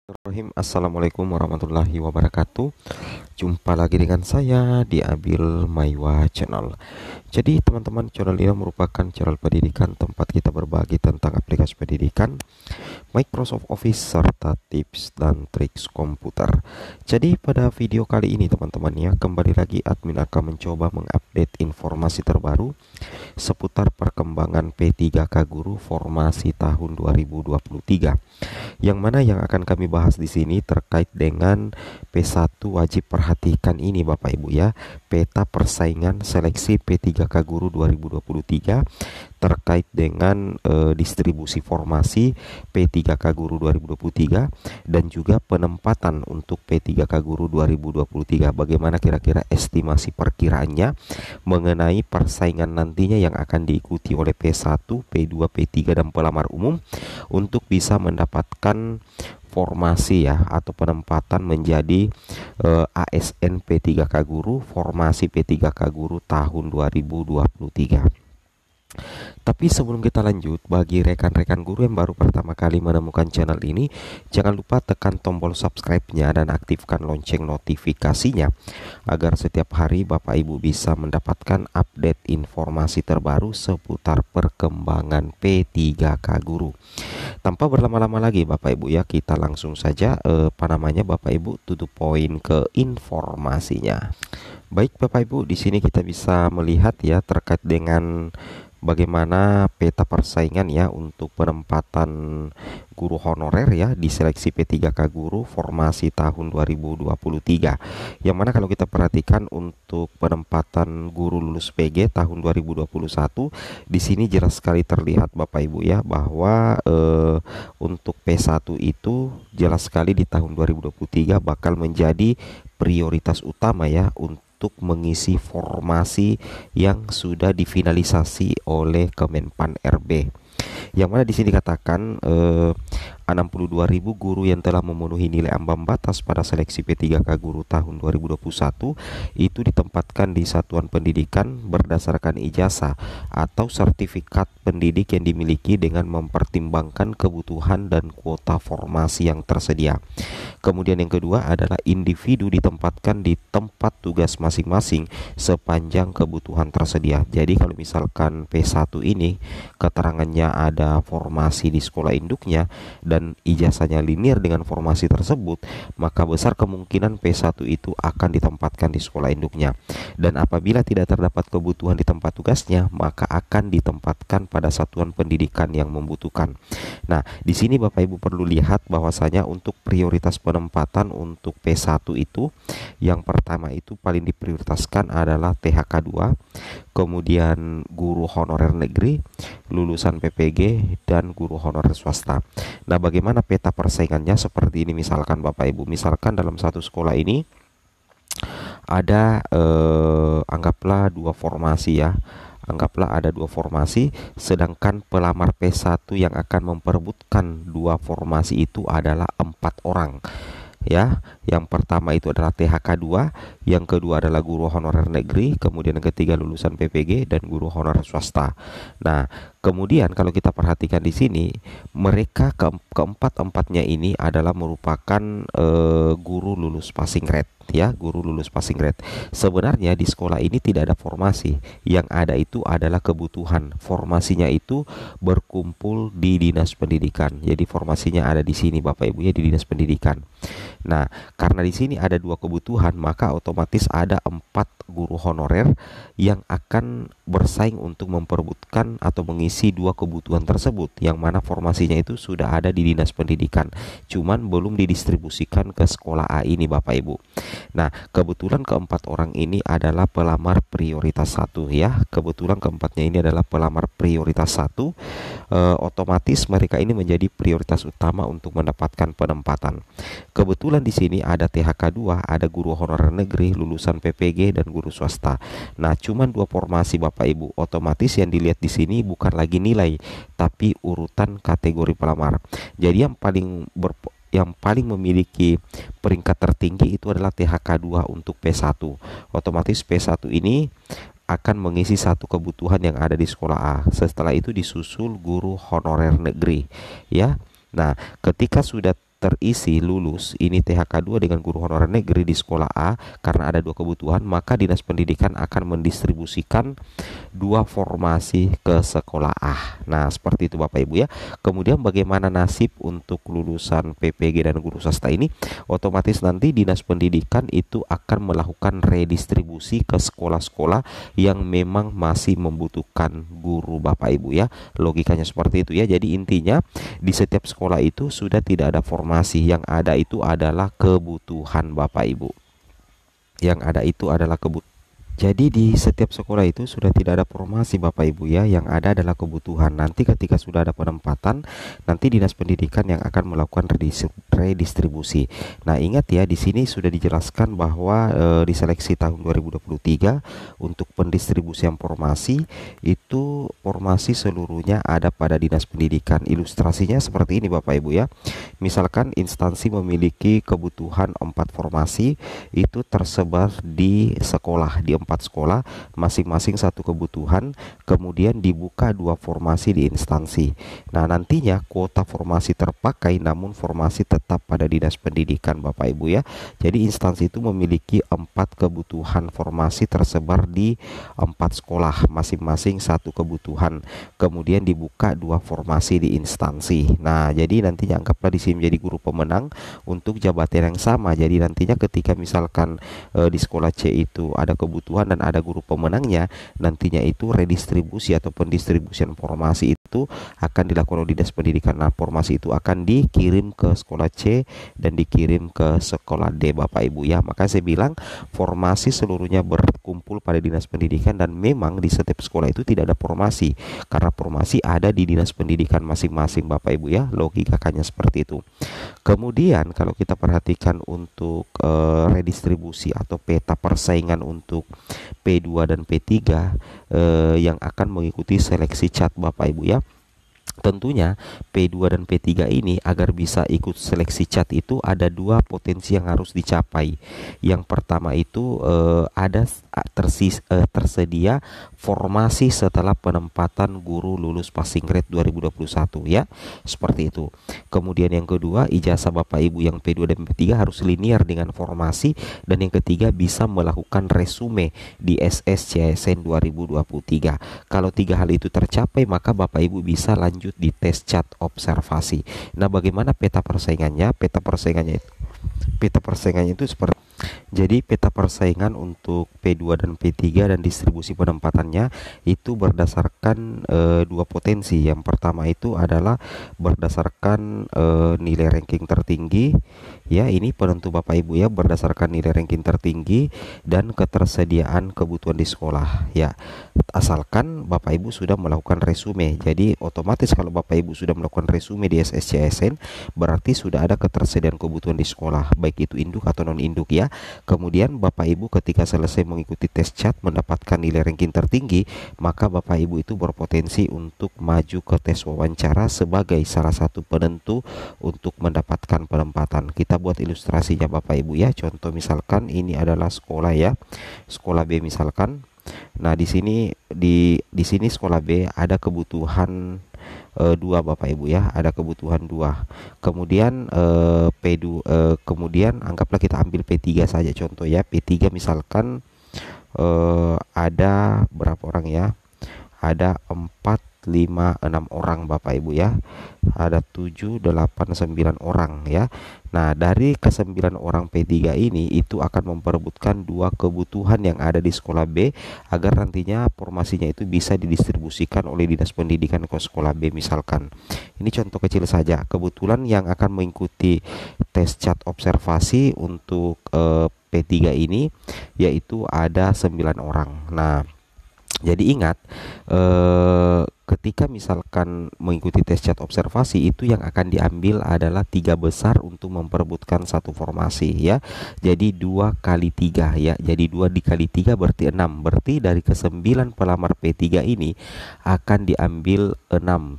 Bismillahirrahmanirrahim. Assalamualaikum warahmatullahi wabarakatuh. Jumpa lagi dengan saya di Abil Maiwa Channel. Jadi teman-teman, channel ini merupakan channel pendidikan tempat kita berbagi tentang aplikasi pendidikan, Microsoft Office, serta tips dan trik komputer. Jadi pada video kali ini teman-teman ya, kembali lagi admin akan mencoba mengupdate informasi terbaru seputar perkembangan P3K Guru formasi tahun 2023. Yang mana yang akan kami bahas di sini terkait dengan P1 wajib perhatikan ini Bapak Ibu ya, peta persaingan seleksi P3K Guru 2023 terkait dengan distribusi formasi P3K Guru 2023 dan juga penempatan untuk P3K Guru 2023. Bagaimana kira-kira estimasi perkiraannya mengenai persaingan nantinya yang akan diikuti oleh P1, P2, P3 dan pelamar umum untuk bisa mendapatkan formasi ya atau penempatan menjadi ASN P3K Guru formasi P3K Guru tahun 2023. Tapi sebelum kita lanjut, bagi rekan-rekan guru yang baru pertama kali menemukan channel ini, jangan lupa tekan tombol subscribe-nya dan aktifkan lonceng notifikasinya agar setiap hari Bapak Ibu bisa mendapatkan update informasi terbaru seputar perkembangan P3K Guru. Tanpa berlama-lama lagi Bapak Ibu ya, kita langsung saja Bapak Ibu to the point ke informasinya. Baik Bapak Ibu, di sini kita bisa melihat ya terkait dengan bagaimana peta persaingan ya untuk penempatan guru honorer ya di seleksi P3K Guru formasi tahun 2023. Yang mana kalau kita perhatikan untuk penempatan guru lulus PG tahun 2021 di sini jelas sekali terlihat Bapak Ibu ya bahwa untuk P1 itu jelas sekali di tahun 2023 bakal menjadi prioritas utama ya untuk mengisi formasi yang sudah difinalisasi oleh Kemenpan RB. Yang mana di sini dikatakan 62.000 guru yang telah memenuhi nilai ambang batas pada seleksi P3K Guru tahun 2021 itu ditempatkan di satuan pendidikan berdasarkan ijazah atau sertifikat pendidik yang dimiliki dengan mempertimbangkan kebutuhan dan kuota formasi yang tersedia. Kemudian yang kedua adalah individu ditempatkan di tempat tugas masing-masing sepanjang kebutuhan tersedia. Jadi kalau misalkan P1 ini keterangannya ada formasi di sekolah induknya dan ijazahnya linear dengan formasi tersebut, maka besar kemungkinan P1 itu akan ditempatkan di sekolah induknya. Dan apabila tidak terdapat kebutuhan di tempat tugasnya, maka akan ditempatkan pada satuan pendidikan yang membutuhkan. Nah, di sini Bapak Ibu perlu lihat bahwasanya untuk prioritas penempatan untuk P1 itu yang pertama itu paling diprioritaskan adalah THK 2, kemudian guru honorer negeri, lulusan PPG, dan guru honorer swasta. Nah, bagaimana peta persaingannya seperti ini misalkan Bapak Ibu. Misalkan dalam satu sekolah ini ada anggaplah dua formasi ya. Anggaplah ada dua formasi, sedangkan pelamar P1 yang akan memperebutkan dua formasi itu adalah 4 orang. Ya, yang pertama itu adalah THK 2, yang kedua adalah guru honorer negeri, kemudian yang ketiga lulusan PPG dan guru honorer swasta. Nah, kemudian kalau kita perhatikan di sini, mereka keempat-empatnya ini adalah merupakan guru lulus passing grade ya, guru lulus passing grade. Sebenarnya di sekolah ini tidak ada formasi, yang ada itu adalah kebutuhan. Formasinya itu berkumpul di dinas pendidikan. Jadi formasinya ada di sini Bapak Ibu ya, di dinas pendidikan. Nah, karena di sini ada dua kebutuhan, maka otomatis ada 4 guru honorer yang akan bersaing untuk memperebutkan atau mengisi dua kebutuhan tersebut, yang mana formasinya itu sudah ada di dinas pendidikan, cuman belum didistribusikan ke sekolah A ini Bapak Ibu. Nah, kebetulan keempat orang ini adalah pelamar prioritas 1 ya. Kebetulan keempatnya ini adalah pelamar prioritas 1. Otomatis mereka ini menjadi prioritas utama untuk mendapatkan penempatan. Kebetulan di sini ada THK 2, ada guru honorer negeri, lulusan PPG dan guru swasta. Nah, cuman dua formasi Bapak Ibu. Otomatis yang dilihat di sini bukan lagi nilai, tapi urutan kategori pelamar. Jadi yang paling memiliki peringkat tertinggi itu adalah THK 2 untuk P1. Otomatis P1 ini akan mengisi satu kebutuhan yang ada di sekolah A. Setelah itu disusul guru honorer negeri ya. Nah, ketika sudah terisi lulus ini THK 2 dengan guru honorer negeri di sekolah A karena ada dua kebutuhan, maka Dinas Pendidikan akan mendistribusikan dua formasi ke sekolah A. Nah, seperti itu Bapak Ibu ya. Kemudian bagaimana nasib untuk lulusan PPG dan guru swasta ini? Otomatis nanti Dinas Pendidikan itu akan melakukan redistribusi ke sekolah-sekolah yang memang masih membutuhkan guru Bapak Ibu ya. Logikanya seperti itu ya. Jadi intinya di setiap sekolah itu sudah tidak ada formasi, yang ada itu adalah kebutuhan Bapak Ibu. Yang ada itu adalah kebutuhan. Jadi di setiap sekolah itu sudah tidak ada formasi Bapak Ibu ya, yang ada adalah kebutuhan. Nanti ketika sudah ada penempatan, nanti Dinas Pendidikan yang akan melakukan redistribusi. Nah, ingat ya, di sini sudah dijelaskan bahwa di seleksi tahun 2023 untuk pendistribusian formasi itu formasi seluruhnya ada pada Dinas Pendidikan. Ilustrasinya seperti ini Bapak Ibu ya. Misalkan instansi memiliki kebutuhan 4 formasi, itu tersebar di sekolah, di 4 sekolah, masing-masing satu kebutuhan, kemudian dibuka 2 formasi di instansi. Nah, nantinya kuota formasi terpakai, namun formasi tetap pada Dinas Pendidikan Bapak Ibu ya. Jadi instansi itu memiliki 4 kebutuhan formasi tersebar di 4 sekolah, masing-masing satu kebutuhan, kemudian dibuka 2 formasi di instansi. Nah, jadi nantinya anggaplah di sini menjadi guru pemenang untuk jabatan yang sama. Jadi nantinya ketika misalkan di sekolah C itu ada kebutuhan dan ada guru pemenangnya, nantinya itu redistribusi atau pendistribusian formasi itu akan dilakukan oleh Dinas Pendidikan. Nah, formasi itu akan dikirim ke sekolah C dan dikirim ke sekolah D Bapak Ibu ya. Maka saya bilang formasi seluruhnya berkumpul pada Dinas Pendidikan, dan memang di setiap sekolah itu tidak ada formasi karena formasi ada di Dinas Pendidikan masing-masing Bapak Ibu ya. Logikanya seperti itu. Kemudian kalau kita perhatikan untuk redistribusi atau peta persaingan untuk P2 dan P3 yang akan mengikuti seleksi CAT Bapak Ibu ya. Tentunya P2 dan P3 ini agar bisa ikut seleksi CAT itu ada 2 potensi yang harus dicapai. Yang pertama itu ada tersedia formasi setelah penempatan guru lulus passing grade 2021 ya. Seperti itu. Kemudian yang kedua, ijazah Bapak Ibu yang P2 dan P3 harus linear dengan formasi, dan yang ketiga bisa melakukan resume di SSCSN 2023. Kalau 3 hal itu tercapai, maka Bapak Ibu bisa lanjut di tes CAT observasi. Nah, bagaimana peta persaingannya? Peta persaingannya itu seperti, jadi peta persaingan untuk P2 dan P3 dan distribusi penempatannya itu berdasarkan 2 potensi. Yang pertama itu adalah berdasarkan nilai ranking tertinggi ya, ini penentu Bapak Ibu ya, berdasarkan nilai ranking tertinggi dan ketersediaan kebutuhan di sekolah ya. Asalkan Bapak Ibu sudah melakukan resume. Jadi otomatis kalau Bapak Ibu sudah melakukan resume di SSCSN, berarti sudah ada ketersediaan kebutuhan di sekolah, baik itu induk atau non induk ya. Kemudian Bapak Ibu ketika selesai mengikuti tes CAT mendapatkan nilai ranking tertinggi, maka Bapak Ibu itu berpotensi untuk maju ke tes wawancara sebagai salah satu penentu untuk mendapatkan penempatan. Kita buat ilustrasinya Bapak Ibu ya. Contoh misalkan ini adalah sekolah ya. Sekolah B misalkan. Nah, di sini sekolah B ada kebutuhan 2 Bapak Ibu ya, ada kebutuhan 2. Kemudian kemudian anggaplah kita ambil P3 saja contoh ya. P3 misalkan ada berapa orang ya? Ada 4, 5, 6 orang Bapak Ibu ya. Ada 7, 8, 9 orang ya. Nah, dari ke-9 orang P3 ini itu akan memperebutkan 2 kebutuhan yang ada di sekolah B agar nantinya formasinya itu bisa didistribusikan oleh Dinas Pendidikan ke sekolah B misalkan. Ini contoh kecil saja. Kebetulan yang akan mengikuti tes CAT observasi untuk P3 ini yaitu ada 9 orang. Nah, jadi ingat, ketika misalkan mengikuti tes CAT observasi itu yang akan diambil adalah 3 besar untuk memperebutkan satu formasi ya. Jadi 2 kali 3 ya. Jadi 2 dikali 3 berarti 6. Berarti dari ke-9 pelamar P3 ini akan diambil 6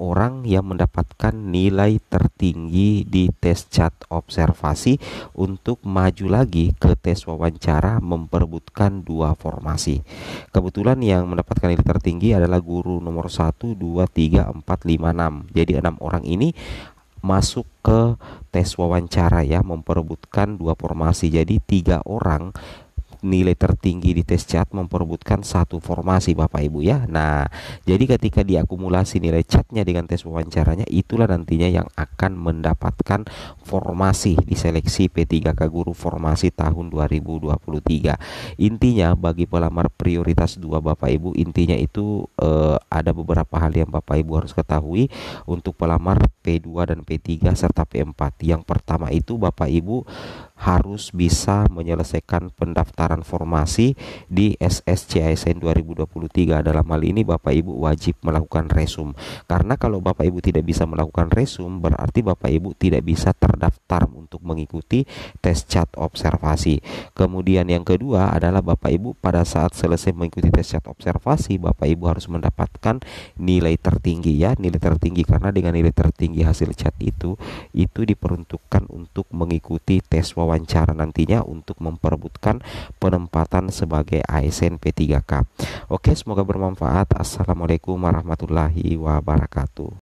orang yang mendapatkan nilai tertinggi di tes CAT observasi untuk maju lagi ke tes wawancara memperebutkan 2 formasi. Kebetulan yang mendapatkan nilai tertinggi adalah guru nomor 1, 2, 3, 4, 5, 6. Jadi 6 orang ini masuk ke tes wawancara ya, memperebutkan dua formasi. Jadi 3 orang nilai tertinggi di tes CAT memperebutkan satu formasi Bapak Ibu ya. Nah, jadi ketika diakumulasi nilai CAT-nya dengan tes wawancaranya, itulah nantinya yang akan mendapatkan formasi di seleksi P3K Guru formasi tahun 2023. Intinya bagi pelamar prioritas 2 Bapak Ibu, intinya itu ada beberapa hal yang Bapak Ibu harus ketahui untuk pelamar P2 dan P3 serta P4. Yang pertama itu Bapak Ibu harus bisa menyelesaikan pendaftaran formasi di SSC ASN 2023. Dalam hal ini Bapak Ibu wajib melakukan resum. Karena kalau Bapak Ibu tidak bisa melakukan resum, berarti Bapak Ibu tidak bisa terdaftar untuk mengikuti tes CAT observasi. Kemudian yang kedua adalah Bapak Ibu pada saat selesai mengikuti tes CAT observasi, Bapak Ibu harus mendapatkan nilai tertinggi ya, nilai tertinggi, karena dengan nilai tertinggi hasil CAT itu diperuntukkan untuk mengikuti tes wawancara nantinya untuk memperebutkan penempatan sebagai ASN P3K. Oke, semoga bermanfaat. Assalamualaikum warahmatullahi wabarakatuh.